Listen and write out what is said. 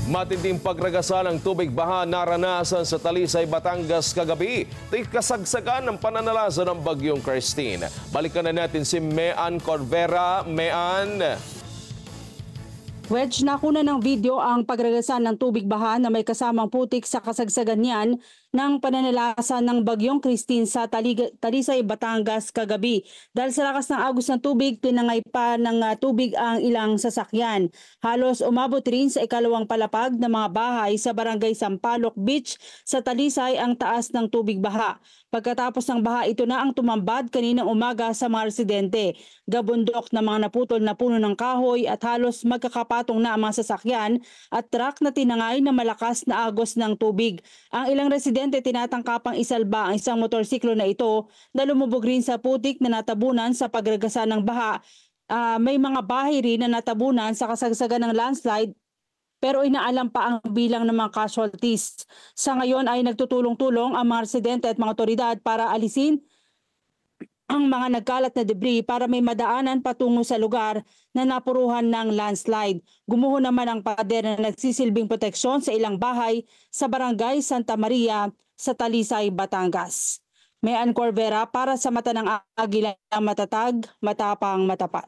Matinding pagragasa ng tubig baha naranasan sa Talisay, Batangas kagabi. Ito'y kasagsagan ng pananalasa ng bagyong Christine. Balikan na natin si Mean Corvera. Mean. Wedge, nakuna ng video ang pagragasa ng tubig baha na may kasamang putik sa kasagsagan niyan ng pananalasa ng bagyong Christine sa Talisay, Batangas kagabi. Dahil sa lakas ng agos ng tubig, tinangay pa ng tubig ang ilang sasakyan. Halos umabot rin sa ikalawang palapag ng mga bahay sa barangay Sampaloc Beach sa Talisay ang taas ng tubig baha. Pagkatapos ng baha, ito na ang tumambad kaninang umaga sa mga residente. Gabundok na mga naputol na puno ng kahoy at halos magkakapatong na ang mga sasakyan at truck na tinangay na malakas na agos ng tubig. Ang ilang residente tinatangkapang isalba ang isang motorsiklo na ito na lumubog rin sa putik na natabunan sa pagragasa ng baha. May mga bahay rin na natabunan sa kasagsagan ng landslide, pero inaalam pa ang bilang ng mga casualties. Sa ngayon ay nagtutulong-tulong ang mga residente at mga otoridad para alisin ang mga nagkalat na debris para may madaanan patungo sa lugar na napuruhan ng landslide. Gumuho naman ang pader na nagsisilbing proteksyon sa ilang bahay sa barangay Santa Maria sa Talisay, Batangas. Mean Corvera para sa Mata ng Agila, matatag, matapang, matapat.